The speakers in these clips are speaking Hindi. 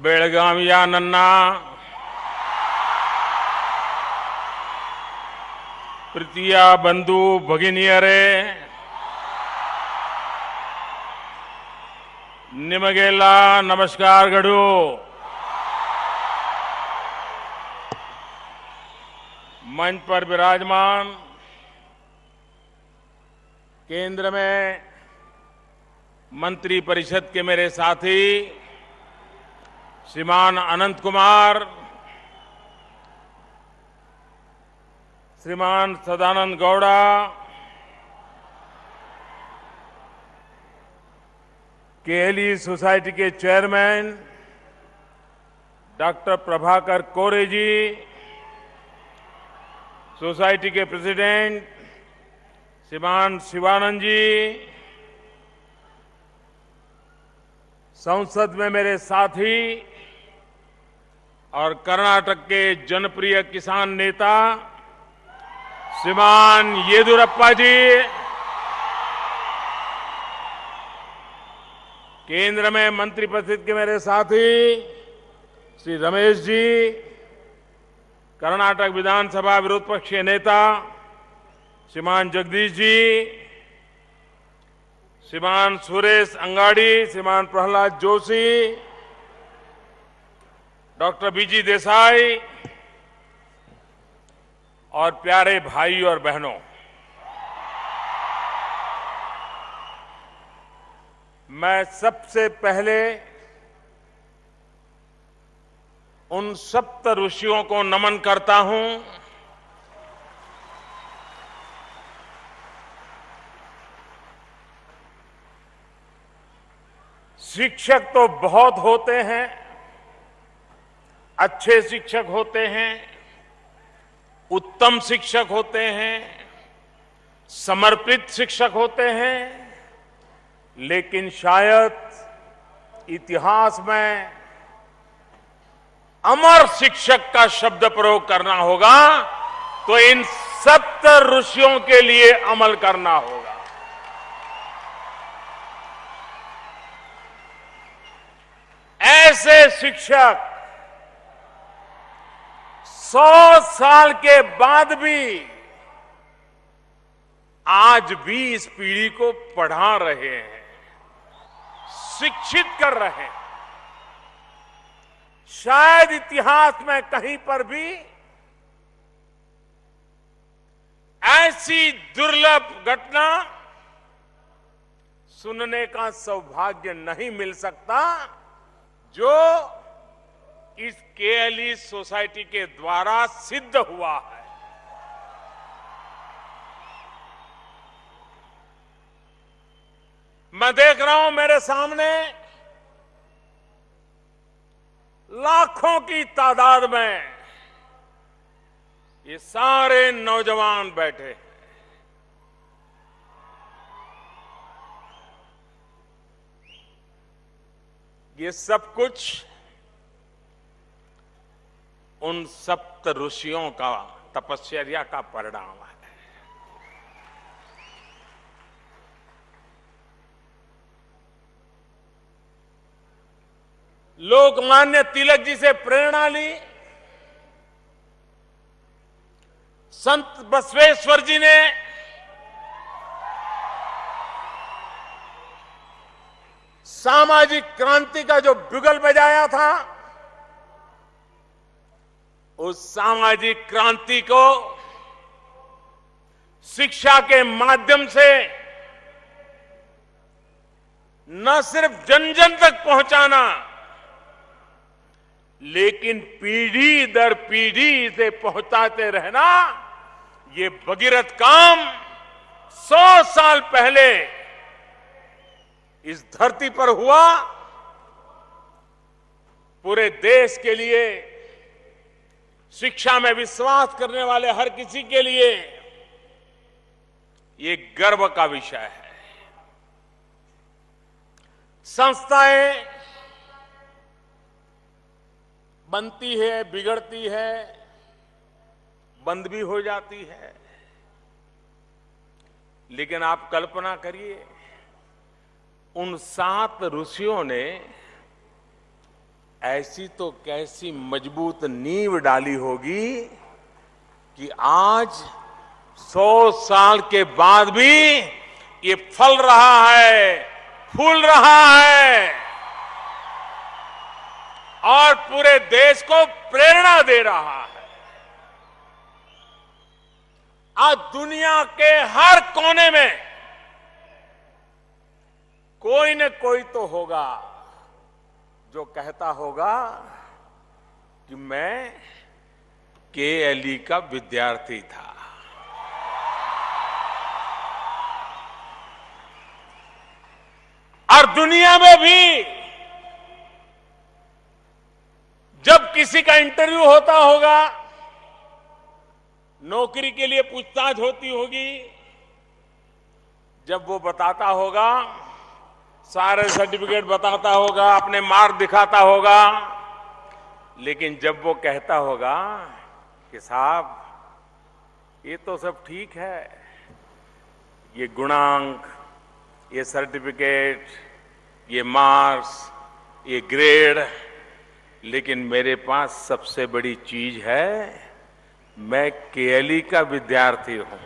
बेळगाविया ನನ್ನ ಪ್ರೀತಿಯ ಬಂಧು ಭಗಿನಿಯರೇ, ನಿಮಗೆಲ್ಲ ನಮಸ್ಕಾರಗಳು. मंच पर विराजमान केंद्र में मंत्री परिषद के मेरे साथी श्रीमान अनंत कुमार, श्रीमान सदानंद गौड़ा, केएलई सोसाइटी के चेयरमैन डॉक्टर प्रभाकर कोरे जी, सोसाइटी के प्रेसिडेंट श्रीमान शिवानंद जी, संसद में मेरे साथी और कर्नाटक के जनप्रिय किसान नेता श्रीमान येदियुरप्पा जी, केंद्र में मंत्रिपरिषद के मेरे साथी श्री रमेश जी, कर्नाटक विधानसभा विरोध पक्ष के नेता श्रीमान जगदीश जी, श्रीमान सुरेश अंगाड़ी, श्रीमान प्रहलाद जोशी, डॉक्टर बीजी देसाई और प्यारे भाई और बहनों, मैं सबसे पहले उन सप्त ऋषियों को नमन करता हूं शिक्षक तो बहुत होते हैं, अच्छे शिक्षक होते हैं, उत्तम शिक्षक होते हैं, समर्पित शिक्षक होते हैं, लेकिन शायद इतिहास में अमर शिक्षक का शब्द प्रयोग करना होगा तो इन सप्त ऋषियों के लिए अमल करना होगा. ऐसे शिक्षक 100 साल के बाद भी आज भी इस पीढ़ी को पढ़ा रहे हैं, शिक्षित कर रहे हैं. शायद इतिहास में कहीं पर भी ऐसी दुर्लभ घटना सुनने का सौभाग्य नहीं मिल सकता जो इस केएलई सोसाइटी के द्वारा सिद्ध हुआ है. मैं देख रहा हूं मेरे सामने लाखों की तादाद में ये सारे नौजवान बैठे हैं. ये सब कुछ उन सप्त ऋषियों का तपस्या का परिणाम है. लोकमान्य तिलक जी से प्रेरणा ली, संत बसवेश्वर जी ने सामाजिक क्रांति का जो बिगुल बजाया था, उस सामाजिक क्रांति को शिक्षा के माध्यम से न सिर्फ जन जन तक पहुंचाना, लेकिन पीढ़ी दर पीढ़ी इसे पहुंचाते रहना, ये भगीरथ काम 100 साल पहले इस धरती पर हुआ. पूरे देश के लिए, शिक्षा में विश्वास करने वाले हर किसी के लिए ये गर्व का विषय है. संस्थाएं बनती है, बिगड़ती है, बंद भी हो जाती है, लेकिन आप कल्पना करिए उन 7 ऋषियों ने ऐसी तो कैसी मजबूत नींव डाली होगी कि आज 100 साल के बाद भी ये फल रहा है, फूल रहा है और पूरे देश को प्रेरणा दे रहा है। आज दुनिया के हर कोने में कोई न कोई तो होगा जो कहता होगा कि मैं केएलई का विद्यार्थी था। और दुनिया में भी जब किसी का इंटरव्यू होता होगा, नौकरी के लिए पूछताछ होती होगी, जब वो बताता होगा, सारे सर्टिफिकेट बताता होगा, अपने मार्क दिखाता होगा, लेकिन जब वो कहता होगा कि साहब ये तो सब ठीक है, ये गुणांक, ये सर्टिफिकेट, ये मार्क्स, ये ग्रेड, लेकिन मेरे पास सबसे बड़ी चीज है, मैं केएलई का विद्यार्थी हूं।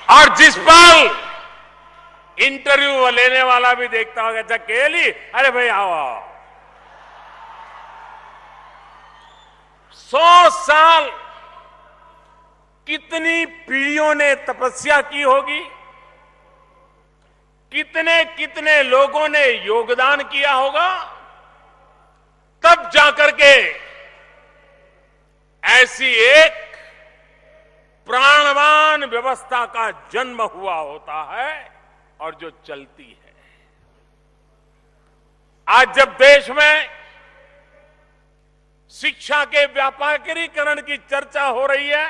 और जिस पल इंटरव्यू लेने वाला भी देखता होगा, अच्छा केएलई, अरे भाई आओ आओ। 100 साल कितनी पीढ़ियों ने तपस्या की होगी, कितने कितने लोगों ने योगदान किया होगा, तब जाकर के ऐसी एक प्राणवान व्यवस्था का जन्म हुआ होता है और जो चलती है। आज जब देश में शिक्षा के व्यापारीकरण की चर्चा हो रही है,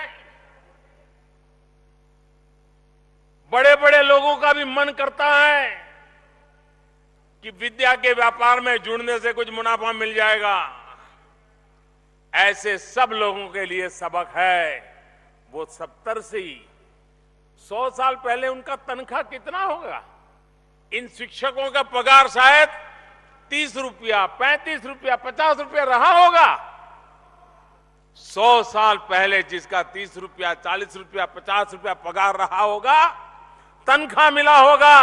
बड़े बड़े लोगों का भी मन करता है कि विद्या के व्यापार में जुड़ने से कुछ मुनाफा मिल जाएगा। ऐसे सब लोगों के लिए सबक है, वो 70 से 100 साल पहले उनका तनख्वाह कितना होगा? इन शिक्षकों का पगार शायद 30 रुपया, 35 रुपया, 50 रुपया रहा होगा। 100 साल पहले जिसका 30 रुपया, 40 रुपया, 50 रुपया पगार रहा होगा, तनख्वाह मिला होगा,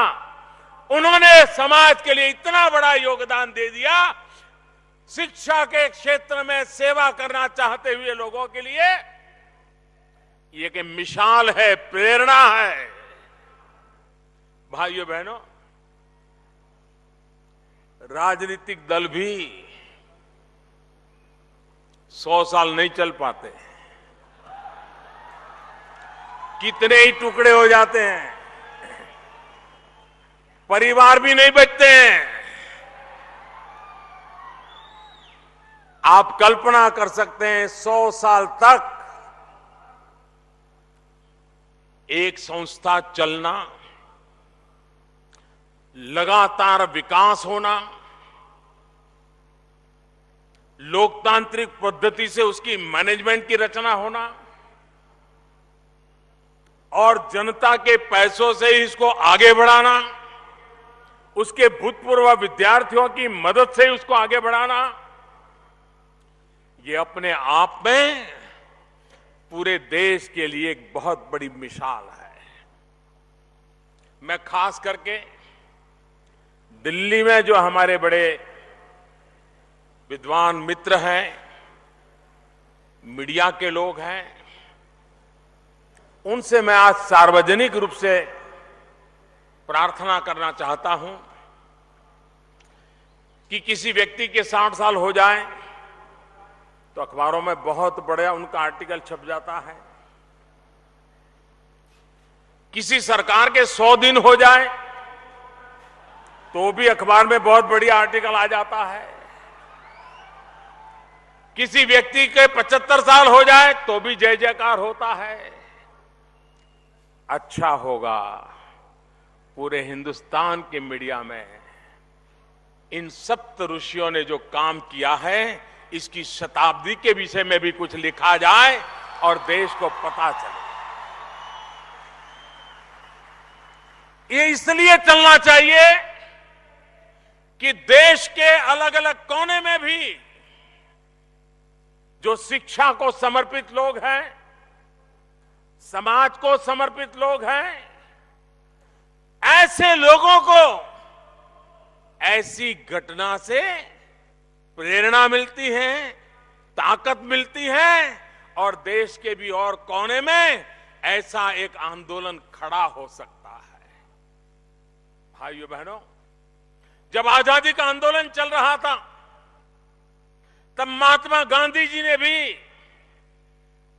उन्होंने समाज के लिए इतना बड़ा योगदान दे दिया। शिक्षा के क्षेत्र में सेवा करना चाहते हुए लोगों के लिए ये कि मिसाल है, प्रेरणा है। भाइयों बहनों, राजनीतिक दल भी 100 साल नहीं चल पाते, कितने ही टुकड़े हो जाते हैं, परिवार भी नहीं बचते हैं। आप कल्पना कर सकते हैं 100 साल तक एक संस्था चलना, लगातार विकास होना, लोकतांत्रिक पद्धति से उसकी मैनेजमेंट की रचना होना और जनता के पैसों से ही इसको आगे बढ़ाना, उसके भूतपूर्व विद्यार्थियों की मदद से उसको आगे बढ़ाना, ये अपने आप में पूरे देश के लिए एक बहुत बड़ी मिसाल है। मैं खास करके दिल्ली में जो हमारे बड़े विद्वान मित्र हैं, मीडिया के लोग हैं, उनसे मैं आज सार्वजनिक रूप से प्रार्थना करना चाहता हूं कि किसी व्यक्ति के 60 साल हो जाएं तो अखबारों में बहुत बड़ा उनका आर्टिकल छप जाता है। किसी सरकार के 100 दिन हो जाए तो भी अखबार में बहुत बढ़िया आर्टिकल आ जाता है। किसी व्यक्ति के 75 साल हो जाए तो भी जय जयकार होता है। अच्छा होगा पूरे हिंदुस्तान के मीडिया में इन सप्त ऋषियों ने जो काम किया है, इसकी शताब्दी के विषय में भी कुछ लिखा जाए और देश को पता चले। ये इसलिए चलना चाहिए कि देश के अलग अलग कोने में भी जो शिक्षा को समर्पित लोग हैं, समाज को समर्पित लोग हैं, ऐसे लोगों को ऐसी घटना से प्रेरणा मिलती है, ताकत मिलती है और देश के भी और कोने में ऐसा एक आंदोलन खड़ा हो सकता है। भाइयों बहनों, जब आजादी का आंदोलन चल रहा था तब महात्मा गांधी जी ने भी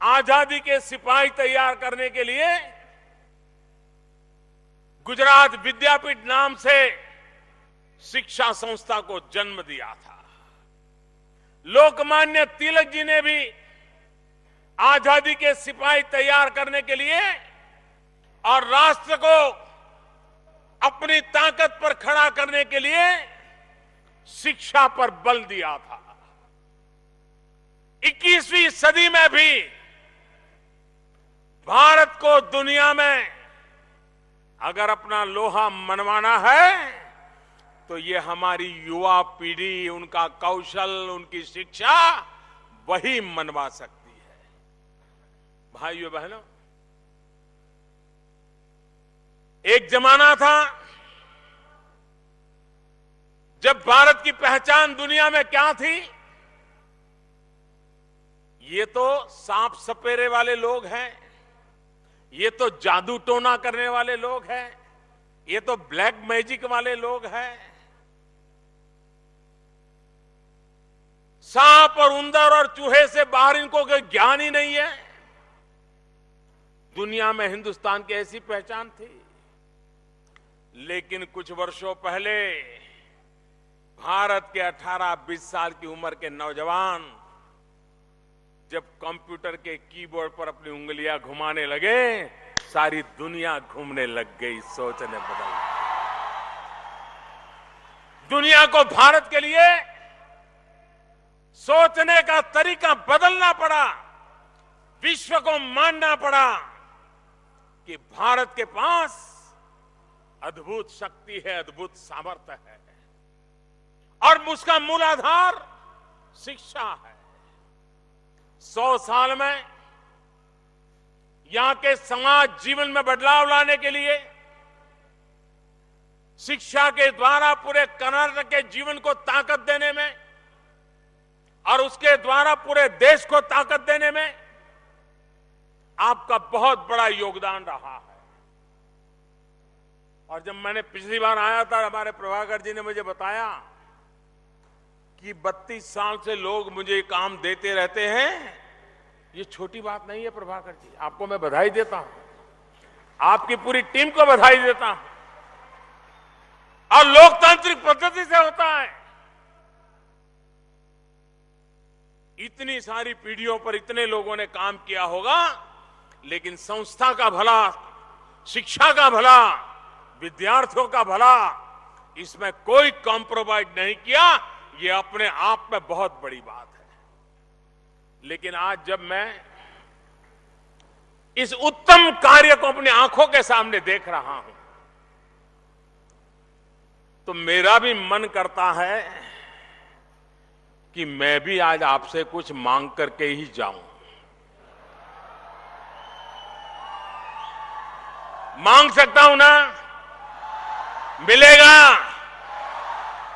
आजादी के सिपाही तैयार करने के लिए गुजरात विद्यापीठ नाम से शिक्षा संस्था को जन्म दिया था। लोकमान्य तिलक जी ने भी आजादी के सिपाही तैयार करने के लिए और राष्ट्र को अपनी ताकत पर खड़ा करने के लिए शिक्षा पर बल दिया था। 21वीं सदी में भी भारत को दुनिया में अगर अपना लोहा मनवाना है तो ये हमारी युवा पीढ़ी, उनका कौशल, उनकी शिक्षा वही मनवा सकती है। भाइयों बहनों, एक जमाना था जब भारत की पहचान दुनिया में क्या थी? ये तो सांप सपेरे वाले लोग हैं, ये तो जादू टोना करने वाले लोग हैं, ये तो ब्लैक मैजिक वाले लोग हैं। सांप और उंदर और चूहे से बाहर इनको कोई ज्ञान ही नहीं है। दुनिया में हिंदुस्तान की ऐसी पहचान थी। लेकिन कुछ वर्षों पहले भारत के 18-20 साल की उम्र के नौजवान जब कंप्यूटर के कीबोर्ड पर अपनी उंगलियां घुमाने लगे, सारी दुनिया घूमने लग गई, सोचने बदल गई। दुनिया को भारत के लिए सोचने का तरीका बदलना पड़ा। विश्व को मानना पड़ा कि भारत के पास अद्भुत शक्ति है, अद्भुत सामर्थ्य है और उसका मूल आधार शिक्षा है। 100 साल में यहां के समाज जीवन में बदलाव लाने के लिए शिक्षा के द्वारा पूरे कर्नाटक के जीवन को ताकत देने में और उसके द्वारा पूरे देश को ताकत देने में आपका बहुत बड़ा योगदान रहा है। और जब मैंने पिछली बार आया था, हमारे प्रभाकर जी ने मुझे बताया कि 32 साल से लोग मुझे काम देते रहते हैं। ये छोटी बात नहीं है प्रभाकर जी, आपको मैं बधाई देता हूं, आपकी पूरी टीम को बधाई देता हूं। और लोकतांत्रिक पद्धति से होता है। इतनी सारी पीढ़ियों पर इतने लोगों ने काम किया होगा, लेकिन संस्था का भला, शिक्षा का भला, विद्यार्थियों का भला, इसमें कोई कॉम्प्रोमाइज नहीं किया। ये अपने आप में बहुत बड़ी बात है। लेकिन आज जब मैं इस उत्तम कार्य को अपनी आंखों के सामने देख रहा हूं तो मेरा भी मन करता है कि मैं भी आज आपसे कुछ मांग करके ही जाऊं। मांग सकता हूं ना? मिलेगा?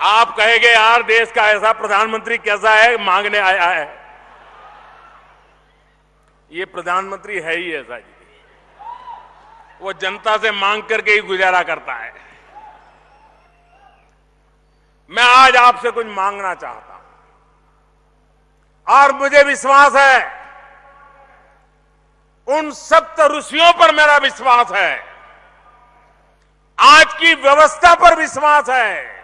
आप कहेंगे यार देश का ऐसा प्रधानमंत्री कैसा है, मांगने आया है। ये प्रधानमंत्री है ही ऐसा जी, वो जनता से मांग करके ही गुजारा करता है। मैं आज आपसे कुछ मांगना चाहता हूं और मुझे विश्वास है, उन सप्त ऋषियों पर मेरा विश्वास है, आज की व्यवस्था पर विश्वास है।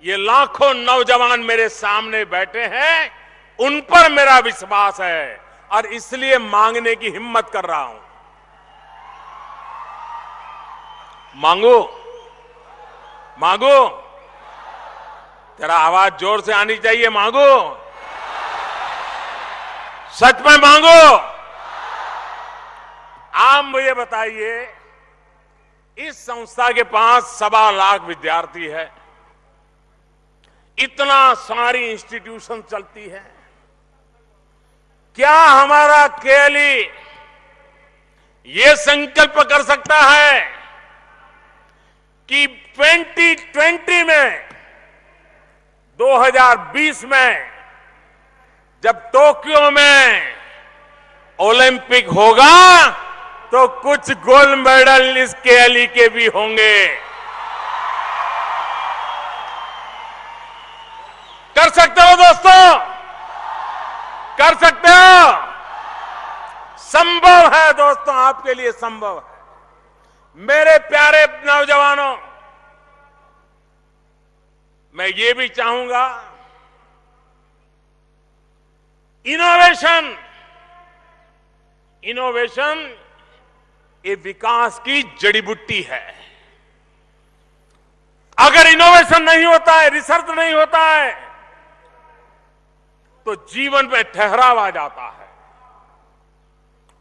ये लाखों नौजवान मेरे सामने बैठे हैं, उन पर मेरा विश्वास है और इसलिए मांगने की हिम्मत कर रहा हूं। मांगो, मांगो, जरा आवाज जोर से आनी चाहिए। मांगो, सच में मांगो। आप मुझे बताइए, इस संस्था के पास 1.25 लाख विद्यार्थी है, इतना सारी इंस्टीट्यूशन चलती है। क्या हमारा केएलई ये संकल्प कर सकता है कि 2020 में 2020 में जब टोक्यो में ओलंपिक होगा तो कुछ गोल्ड मेडल इस केएलई के भी होंगे? कर सकते हो दोस्तों? कर सकते हो? संभव है दोस्तों, आपके लिए संभव है। मेरे प्यारे नौजवानों, मैं ये भी चाहूंगा, इनोवेशन ये विकास की जड़ी बूटी है। अगर इनोवेशन नहीं होता है, रिसर्च नहीं होता है, तो जीवन में ठहराव आ जाता है,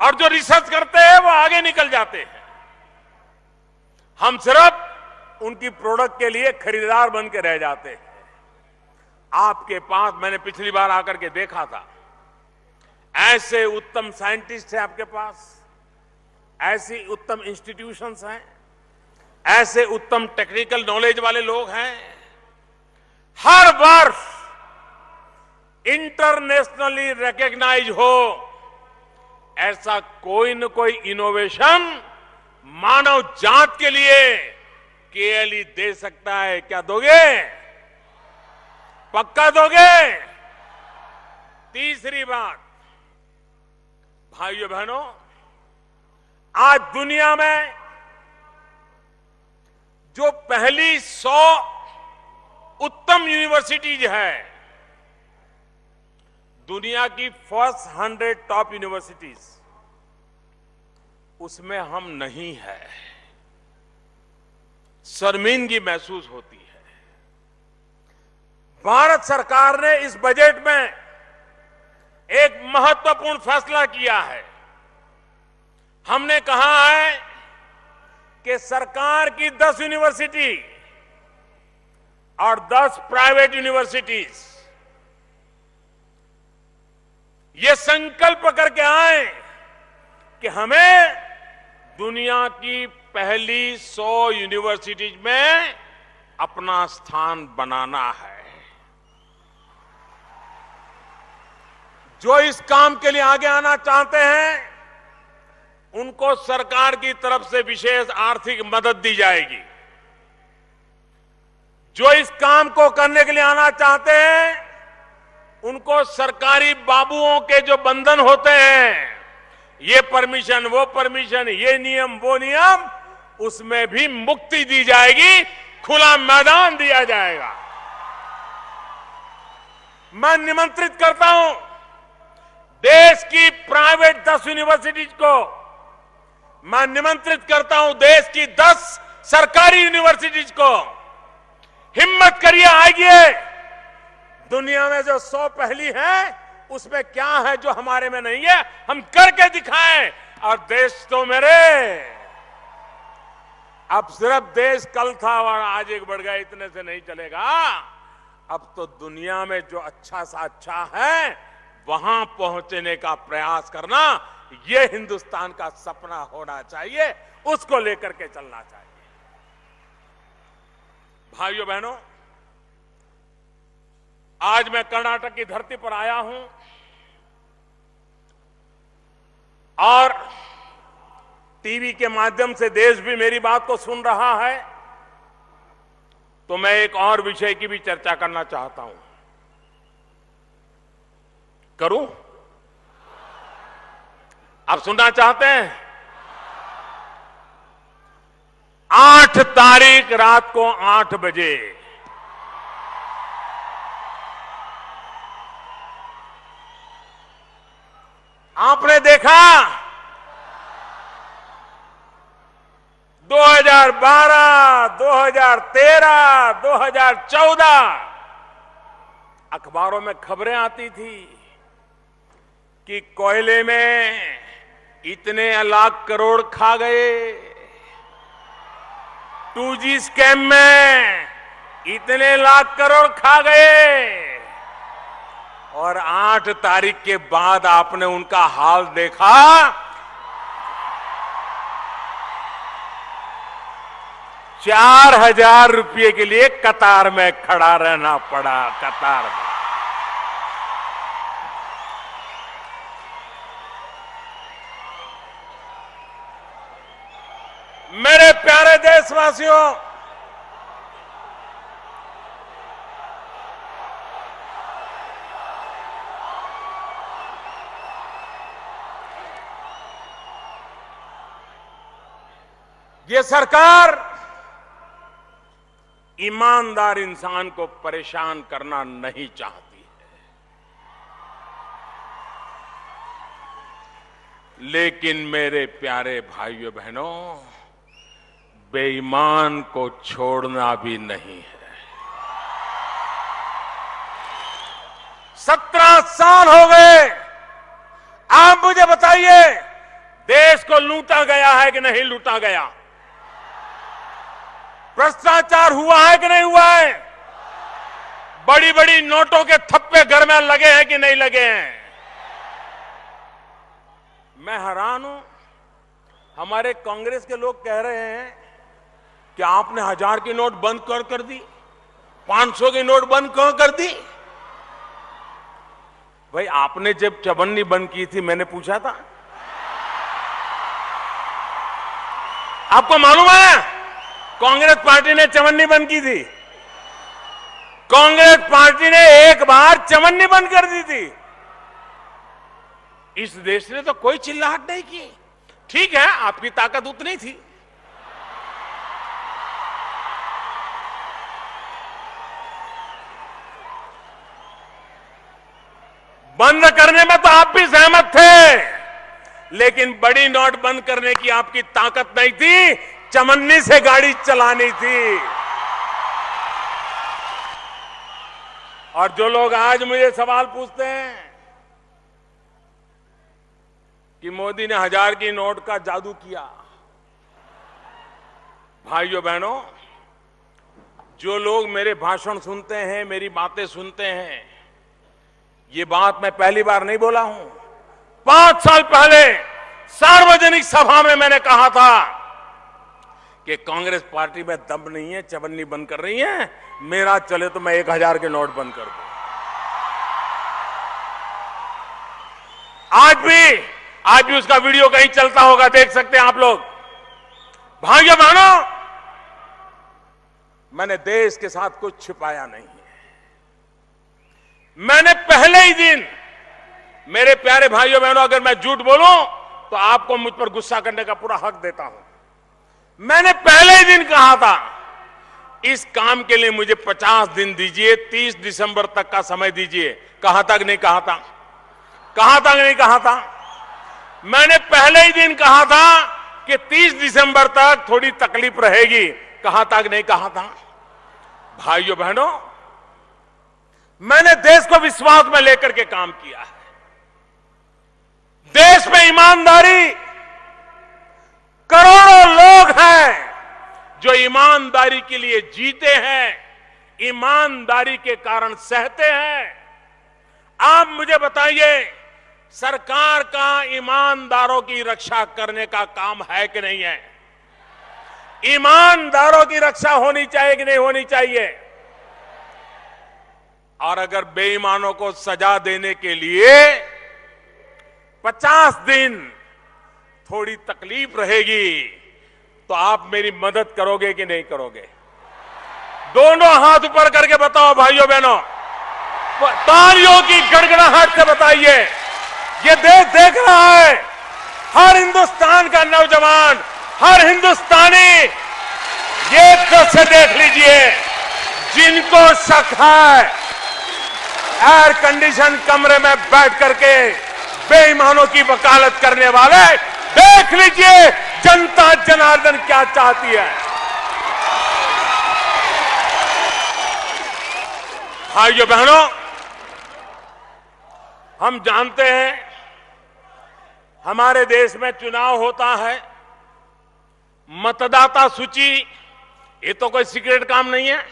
और जो रिसर्च करते हैं वो आगे निकल जाते हैं। हम सिर्फ उनकी प्रोडक्ट के लिए खरीदार बन के रह जाते हैं। आपके पास, मैंने पिछली बार आकर के देखा था, ऐसे उत्तम साइंटिस्ट हैं आपके पास, ऐसी उत्तम इंस्टीट्यूशंस हैं, ऐसे उत्तम टेक्निकल नॉलेज वाले लोग हैं। हर वर्ष इंटरनेशनली रिकॉग्नाइज हो ऐसा कोई न कोई इनोवेशन मानव जात के लिए केएलई दे सकता है। क्या दोगे? पक्का दोगे? तीसरी बात, भाइयों बहनों, आज दुनिया में जो पहली 100 उत्तम यूनिवर्सिटीज है, दुनिया की फर्स्ट 100 टॉप यूनिवर्सिटीज, उसमें हम नहीं है। शर्मिंदगी महसूस होती है। भारत सरकार ने इस बजट में एक महत्वपूर्ण फैसला किया है। हमने कहा है कि सरकार की 10 यूनिवर्सिटी और 10 प्राइवेट यूनिवर्सिटीज ये संकल्प करके आए कि हमें दुनिया की पहली 100 यूनिवर्सिटीज में अपना स्थान बनाना है। जो इस काम के लिए आगे आना चाहते हैं, उनको सरकार की तरफ से विशेष आर्थिक मदद दी जाएगी। जो इस काम को करने के लिए आना चाहते हैं, उनको सरकारी बाबुओं के जो बंधन होते हैं, ये परमिशन, वो परमिशन, ये नियम, वो नियम, उसमें भी मुक्ति दी जाएगी, खुला मैदान दिया जाएगा। मैं निमंत्रित करता हूं देश की प्राइवेट 10 यूनिवर्सिटीज को, मैं निमंत्रित करता हूं देश की 10 सरकारी यूनिवर्सिटीज को, हिम्मत करिए, आइए। दुनिया में जो 100 पहली है, उसमें क्या है जो हमारे में नहीं है, हम करके दिखाएं। और देश तो मेरे, अब सिर्फ देश कल था और आज एक बढ़ गया, इतने से नहीं चलेगा। अब तो दुनिया में जो अच्छा सा अच्छा है, वहां पहुंचने का प्रयास करना, यह हिंदुस्तान का सपना होना चाहिए, उसको लेकर के चलना चाहिए। भाइयों बहनों, आज मैं कर्नाटक की धरती पर आया हूं और टीवी के माध्यम से देश भी मेरी बात को सुन रहा है, तो मैं एक और विषय की भी चर्चा करना चाहता हूं। करूं? आप सुनना चाहते हैं? 8 तारीख रात को 8 बजे आपने देखा 2012, 2013, 2014 अखबारों में खबरें आती थी कि कोयले में इतने लाख करोड़ खा गए, 2G स्कैम में इतने लाख करोड़ खा गए और 8 तारीख के बाद आपने उनका हाल देखा। 4,000 रुपये के लिए कतार में खड़ा रहना पड़ा, कतार में। मेरे प्यारे देशवासियों, ये सरकार ईमानदार इंसान को परेशान करना नहीं चाहती है, लेकिन मेरे प्यारे भाइयों बहनों, बेईमान को छोड़ना भी नहीं है। 17 साल हो गए। आप मुझे बताइए, देश को लूटा गया है कि नहीं लूटा गया? भ्रष्टाचार हुआ है कि नहीं हुआ है? बड़ी बड़ी नोटों के थप्पे घर में लगे हैं कि नहीं लगे हैं? मैं हैरान हूं, हमारे कांग्रेस के लोग कह रहे हैं कि आपने 1000 की नोट बंद कर दी, 500 की नोट बंद कर दी। भाई, आपने जब चवन्नी बंद की थी, मैंने पूछा था? आपको मालूम है कांग्रेस पार्टी ने चवन्नी बंद की थी? कांग्रेस पार्टी ने एक बार चवन्नी बंद कर दी थी। इस देश ने तो कोई चिल्लाहट नहीं की। ठीक है, आपकी ताकत उतनी थी। बंद करने में तो आप भी सहमत थे, लेकिन बड़ी नोट बंद करने की आपकी ताकत नहीं थी, चमन्नी से गाड़ी चलानी थी। और जो लोग आज मुझे सवाल पूछते हैं कि मोदी ने 1000 की नोट का जादू किया, भाइयों बहनों, जो लोग मेरे भाषण सुनते हैं, मेरी बातें सुनते हैं, ये बात मैं पहली बार नहीं बोला हूं। 5 साल पहले सार्वजनिक सभा में मैंने कहा था कि कांग्रेस पार्टी में दम नहीं है, चवन्नी बंद कर रही है, मेरा चले तो मैं 1000 के नोट बंद कर दूं। आज भी उसका वीडियो कहीं चलता होगा, देख सकते हैं आप लोग। भाइयों बहनों, मैंने देश के साथ कुछ छिपाया नहीं है। मैंने पहले ही दिन, मेरे प्यारे भाइयों बहनों, अगर मैं झूठ बोलूं तो आपको मुझ पर गुस्सा करने का पूरा हक देता हूं। मैंने पहले ही दिन कहा था, इस काम के लिए मुझे 50 दिन दीजिए, 30 दिसंबर तक का समय दीजिए। कहां तक नहीं कहा था? कहां तक नहीं कहा था? मैंने पहले ही दिन कहा था कि 30 दिसंबर तक थोड़ी तकलीफ रहेगी। कहां तक नहीं कहा था? भाइयों बहनों, मैंने देश को विश्वास में लेकर के काम किया है। देश में ईमानदारी, करोड़ों लोग हैं जो ईमानदारी के लिए जीते हैं, ईमानदारी के कारण सहते हैं। आप मुझे बताइए, सरकार का ईमानदारों की रक्षा करने का काम है कि नहीं है? ईमानदारों की रक्षा होनी चाहिए कि नहीं होनी चाहिए? और अगर बेईमानों को सजा देने के लिए 50 दिन थोड़ी तकलीफ रहेगी, तो आप मेरी मदद करोगे कि नहीं करोगे? दोनों हाथ ऊपर करके बताओ भाइयों बहनों, तालियों की गड़गड़ाहट से बताइए। ये देश देख रहा है, हर हिंदुस्तान का नौजवान, हर हिंदुस्तानी ये दृश्य देख लीजिए। जिनको शक है, एयर कंडीशन कमरे में बैठ करके बेईमानों की वकालत करने वाले, देख लीजिए जनता जनार्दन क्या चाहती है। भाइयों बहनों, हम जानते हैं हमारे देश में चुनाव होता है, मतदाता सूची, ये तो कोई सीक्रेट काम नहीं है।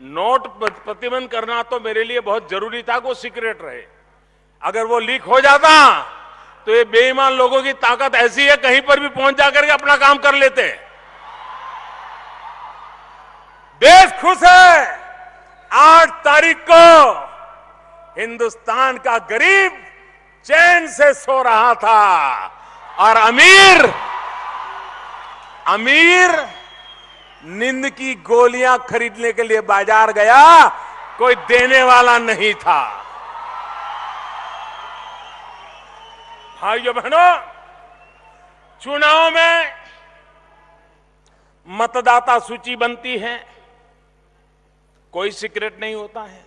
नोट प्रतिबंध करना तो मेरे लिए बहुत जरूरी था कि वो सीक्रेट रहे। अगर वो लीक हो जाता तो ये बेईमान लोगों की ताकत ऐसी है, कहीं पर भी पहुंच जाकर के अपना काम कर लेते। देश खुश है। 8 तारीख को हिंदुस्तान का गरीब चैन से सो रहा था और अमीर नींद की गोलियां खरीदने के लिए बाजार गया, कोई देने वाला नहीं था। भाइयों बहनों, चुनाव में मतदाता सूची बनती है, कोई सीक्रेट नहीं होता है।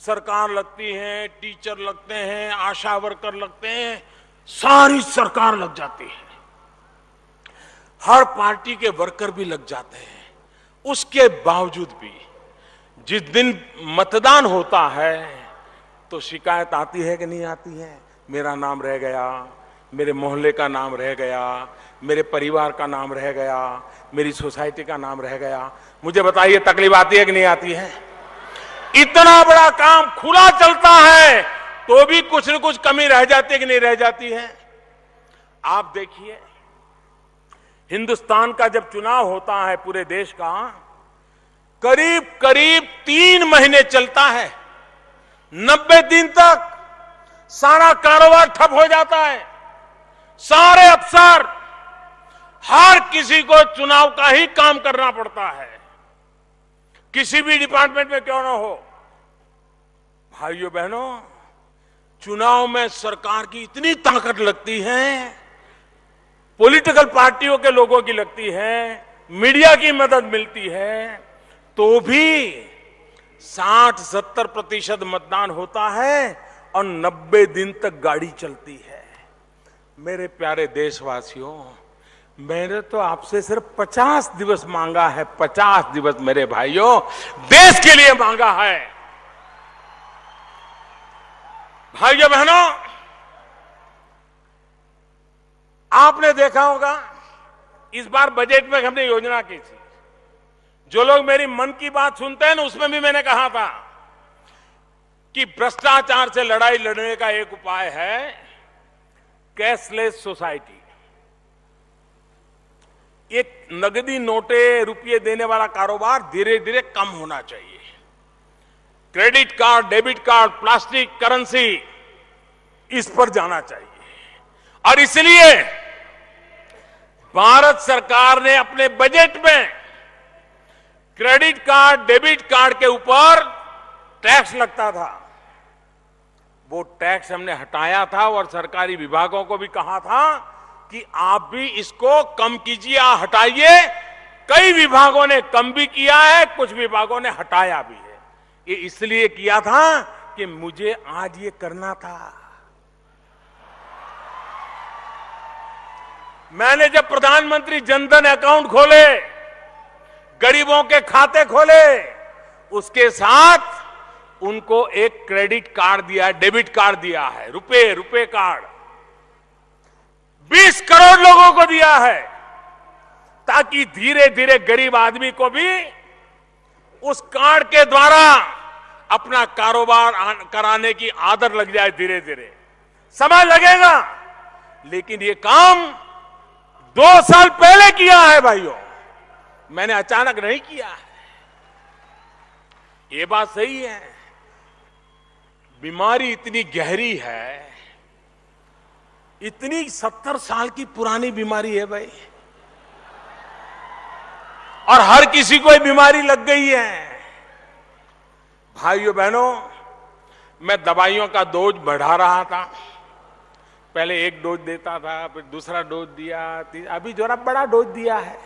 सरकार लगती है, टीचर लगते हैं, आशा वर्कर लगते हैं, सारी सरकार लग जाती है। हर पार्टी के वर्कर भी लग जाते हैं। उसके बावजूद भी जिस दिन मतदान होता है तो शिकायत आती है कि नहीं आती है? मेरा नाम रह गया, मेरे मोहल्ले का नाम रह गया, मेरे परिवार का नाम रह गया, मेरी सोसाइटी का नाम रह गया। मुझे बताइए, तकलीफ आती है कि नहीं आती है? इतना बड़ा काम खुला चलता है तो भी कुछ न कुछ कमी रह जाती है कि नहीं रह जाती है? आप देखिए, हिंदुस्तान का जब चुनाव होता है पूरे देश का, करीब करीब 3 महीने चलता है। 90 दिन तक सारा कारोबार ठप हो जाता है। सारे अफसर, हर किसी को चुनाव का ही काम करना पड़ता है, किसी भी डिपार्टमेंट में क्यों ना हो। भाइयों बहनों, चुनाव में सरकार की इतनी ताकत लगती है, पॉलिटिकल पार्टियों के लोगों की लगती है, मीडिया की मदद मिलती है, तो भी 60-70% मतदान होता है और 90 दिन तक गाड़ी चलती है। मेरे प्यारे देशवासियों, मैंने तो आपसे सिर्फ 50 दिवस मांगा है। 50 दिवस मेरे भाइयों, देश के लिए मांगा है। भाइयों बहनों, आपने देखा होगा इस बार बजट में हमने योजना की थी। जो लोग मेरी मन की बात सुनते हैं ना, उसमें भी मैंने कहा था कि भ्रष्टाचार से लड़ाई लड़ने का एक उपाय है कैशलेस सोसाइटी। एक नगदी नोटे रुपये देने वाला कारोबार धीरे धीरे कम होना चाहिए। Credit card, debit card, plastic currency, इस पर जाना चाहिए। और इसलिए भारत सरकार ने अपने बजट में क्रेडिट कार्ड, डेबिट कार्ड के ऊपर टैक्स लगता था, वो टैक्स हमने हटाया था और सरकारी विभागों को भी कहा था कि आप भी इसको कम कीजिए, हटाइए। कई विभागों ने कम भी किया है, कुछ विभागों ने हटाया भी है। ये इसलिए किया था कि मुझे आज ये करना था। मैंने जब प्रधानमंत्री जनधन अकाउंट खोले, गरीबों के खाते खोले, उसके साथ उनको एक क्रेडिट कार्ड दिया, डेबिट कार्ड दिया है, रुपए कार्ड 20 करोड़ लोगों को दिया है, ताकि धीरे धीरे गरीब आदमी को भी उस कार्ड के द्वारा अपना कारोबार कराने की आदत लग जाए। धीरे धीरे समय लगेगा, लेकिन ये काम 2 साल पहले किया है भाइयों, मैंने अचानक नहीं किया है। ये बात सही है, बीमारी इतनी गहरी है, इतनी 70 साल की पुरानी बीमारी है भाई, और हर किसी को ये बीमारी लग गई है। भाइयों बहनों, मैं दवाइयों का डोज बढ़ा रहा था। पहले 1 डोज देता था, फिर दूसरा डोज दिया, अभी जरा बड़ा डोज दिया है।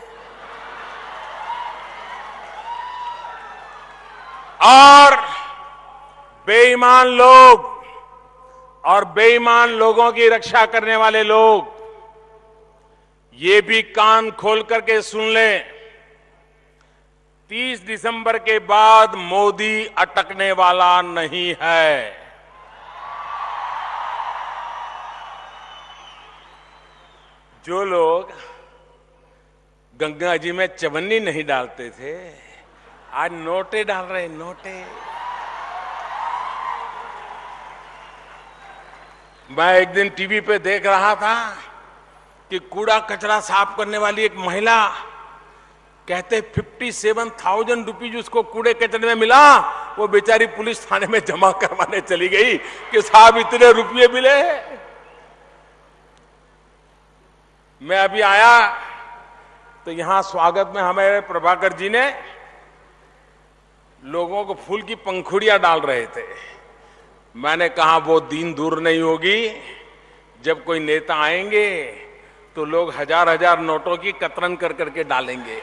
और बेईमान लोग और बेईमान लोगों की रक्षा करने वाले लोग ये भी कान खोल करके सुन लें, 30 दिसंबर के बाद मोदी अटकने वाला नहीं है। जो लोग गंगा जी में चवन्नी नहीं डालते थे, आज नोटे डाल रहे हैं, नोटे। मैं एक दिन टीवी पे देख रहा था कि कूड़ा कचरा साफ करने वाली एक महिला कहते 57,000 रुपीज उसको कूड़े कचरे में मिला। वो बेचारी पुलिस थाने में जमा करवाने चली गई कि साहब इतने रुपये मिले। मैं अभी आया तो यहां स्वागत में हमारे प्रभाकर जी ने लोगों को फूल की पंखुड़ियां डाल रहे थे। मैंने कहा वो दिन दूर नहीं होगी जब कोई नेता आएंगे तो लोग हजार हजार नोटों की कतरन कर करके डालेंगे।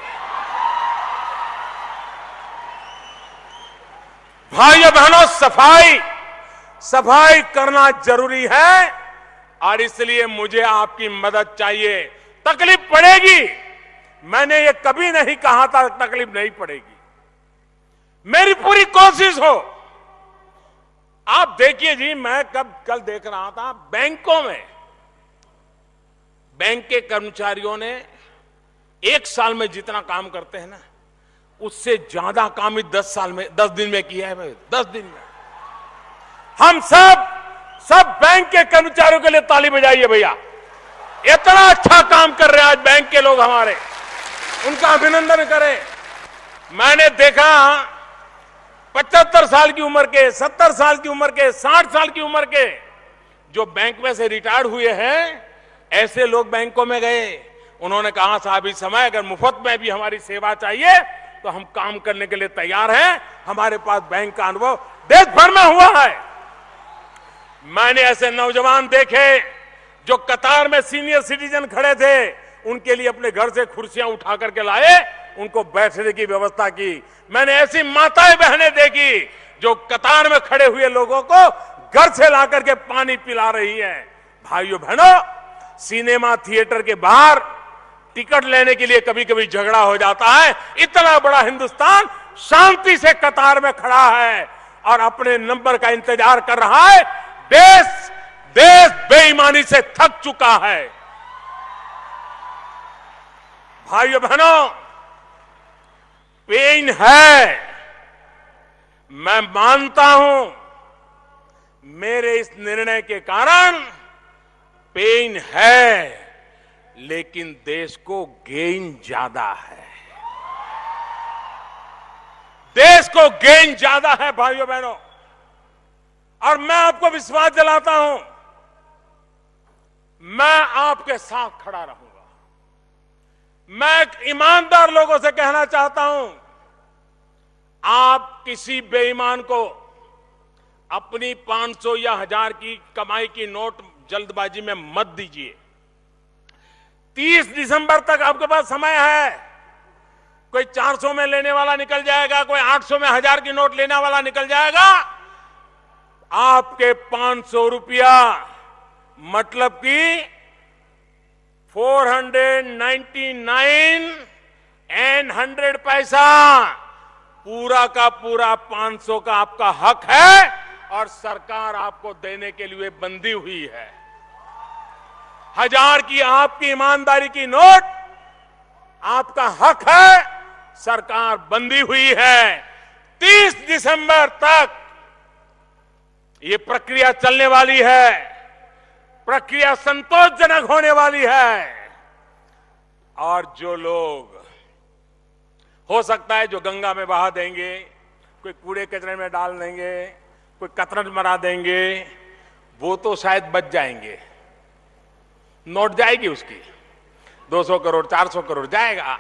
भाइयों बहनों, सफाई करना जरूरी है और इसलिए मुझे आपकी मदद चाहिए। तकलीफ पड़ेगी, मैंने ये कभी नहीं कहा था तकलीफ नहीं पड़ेगी। मेरी पूरी कोशिश हो। आप देखिए जी, मैं कल देख रहा था बैंकों में बैंक के कर्मचारियों ने एक साल में जितना काम करते हैं ना, उससे ज्यादा काम 10 दिन में किया है भाई। 10 दिन में हम सब बैंक के कर्मचारियों के लिए ताली बजाइए भैया। इतना अच्छा काम कर रहे हैं आज बैंक के लोग हमारे, उनका अभिनंदन करें। मैंने देखा 75 साल की उम्र के, 70 साल की उम्र के, 60 साल की उम्र के जो बैंक में से रिटायर्ड हुए हैं, ऐसे लोग बैंकों में गए। उन्होंने कहा साहब इस समय अगर मुफ्त में भी हमारी सेवा चाहिए तो हम काम करने के लिए तैयार हैं। हमारे पास बैंक का अनुभव देश भर में हुआ है। मैंने ऐसे नौजवान देखे जो कतार में सीनियर सिटीजन खड़े थे, उनके लिए अपने घर से कुर्सियां उठा करके लाए, उनको बैठने की व्यवस्था की। मैंने ऐसी माताएं बहनें देखी जो कतार में खड़े हुए लोगों को घर से ला करके पानी पिला रही हैं। भाइयों बहनों, सिनेमा थिएटर के बाहर टिकट लेने के लिए कभी कभी झगड़ा हो जाता है। इतना बड़ा हिंदुस्तान शांति से कतार में खड़ा है और अपने नंबर का इंतजार कर रहा है। देश बेईमानी से थक चुका है। भाइयों बहनों, पेन है, मैं मानता हूं। मेरे इस निर्णय के कारण पेन है, लेकिन देश को गेन ज्यादा है। देश को गेन ज्यादा है भाइयों बहनों। और मैं आपको विश्वास दिलाता हूं, मैं आपके साथ खड़ा रहूंगा। मैं ईमानदार लोगों से कहना चाहता हूं, आप किसी बेईमान को अपनी 500 या 1000 की कमाई की नोट जल्दबाजी में मत दीजिए। 30 दिसंबर तक आपके पास समय है। कोई 400 में लेने वाला निकल जाएगा, कोई 800 में 1000 की नोट लेने वाला निकल जाएगा। आपके 500 रुपया मतलब कि 499 एंड 100 पैसा, पूरा का पूरा 500 का आपका हक है और सरकार आपको देने के लिए बंधी हुई है। 1000 की आपकी ईमानदारी की नोट आपका हक है, सरकार बंधी हुई है। 30 दिसंबर तक ये प्रक्रिया चलने वाली है। प्रक्रिया संतोषजनक होने वाली है। और जो लोग हो सकता है जो गंगा में बहा देंगे, कोई कूड़े कचरे में डाल देंगे, कोई कतरन मरा देंगे, वो तो शायद बच जाएंगे। नोट जाएगी उसकी 200 करोड़ 400 करोड़ जाएगा।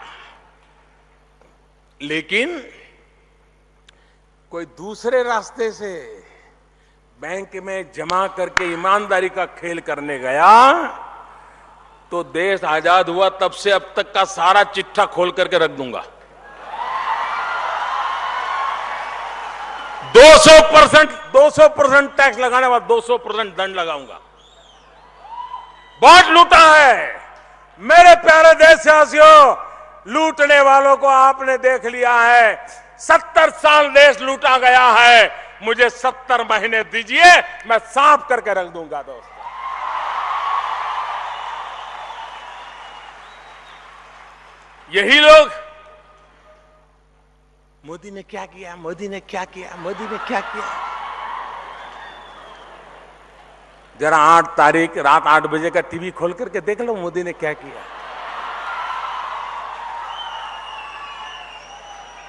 लेकिन कोई दूसरे रास्ते से बैंक में जमा करके ईमानदारी का खेल करने गया तो देश आजाद हुआ तब से अब तक का सारा चिट्ठा खोल करके रख दूंगा। 200% टैक्स लगाने वाला 200% दंड लगाऊंगा। बहुत लूटा है मेरे प्यारे देशवासियों। लूटने वालों को आपने देख लिया है। 70 साल देश लूटा गया है। मुझे 70 महीने दीजिए, मैं साफ करके रख दूंगा दोस्तों। यही लोग मोदी ने क्या किया, मोदी ने क्या किया, मोदी ने क्या किया। जरा 8 तारीख रात 8 बजे का टीवी खोल करके देख लो मोदी ने क्या किया।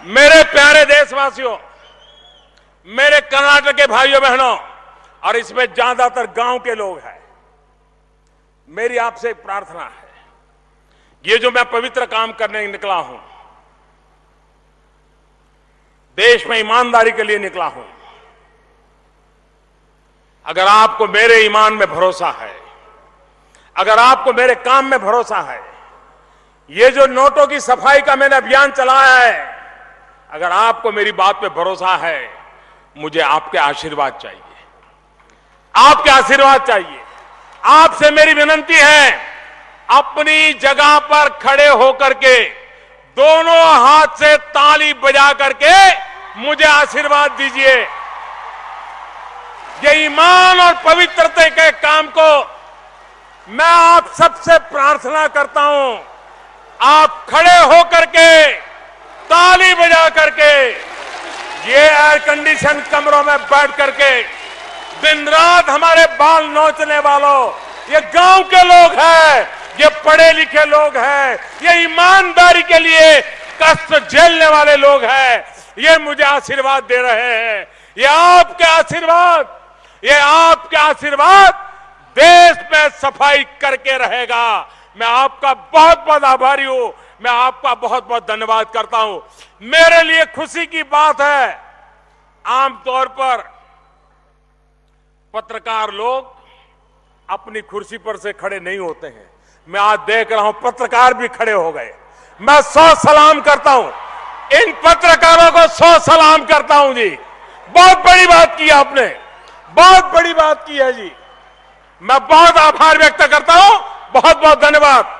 मेरे प्यारे देशवासियों, मेरे कर्नाटक के भाइयों बहनों, और इसमें ज्यादातर गांव के लोग हैं, मेरी आपसे एक प्रार्थना है। ये जो मैं पवित्र काम करने निकला हूं, देश में ईमानदारी के लिए निकला हूं। अगर आपको मेरे ईमान में भरोसा है, अगर आपको मेरे काम में भरोसा है, ये जो नोटों की सफाई का मैंने अभियान चलाया है, अगर आपको मेरी बात पे भरोसा है, मुझे आपके आशीर्वाद चाहिए, आपके आशीर्वाद चाहिए। आपसे मेरी विनती है, अपनी जगह पर खड़े होकर के दोनों हाथ से ताली बजा करके मुझे आशीर्वाद दीजिए। ये ईमान और पवित्रता के काम को मैं आप सबसे प्रार्थना करता हूं, आप खड़े होकर के ताली बजा करके, ये एयर कंडीशन कमरों में बैठ करके दिन रात हमारे बाल नोचने वालों, ये गांव के लोग हैं, ये पढ़े लिखे लोग हैं, ये ईमानदारी के लिए कष्ट झेलने वाले लोग हैं, ये मुझे आशीर्वाद दे रहे हैं। ये आपके आशीर्वाद, ये आपके आशीर्वाद देश में सफाई करके रहेगा। मैं आपका बहुत बहुत आभारी हूं, मैं आपका बहुत बहुत धन्यवाद करता हूं। मेरे लिए खुशी की बात है, आमतौर पर पत्रकार लोग अपनी कुर्सी पर से खड़े नहीं होते हैं। मैं आज देख रहा हूं पत्रकार भी खड़े हो गए। मैं 100 सलाम करता हूं, इन पत्रकारों को 100 सलाम करता हूं जी। बहुत बड़ी बात की आपने, बहुत बड़ी बात की है जी। मैं बहुत आभार व्यक्त करता हूं, बहुत बहुत धन्यवाद।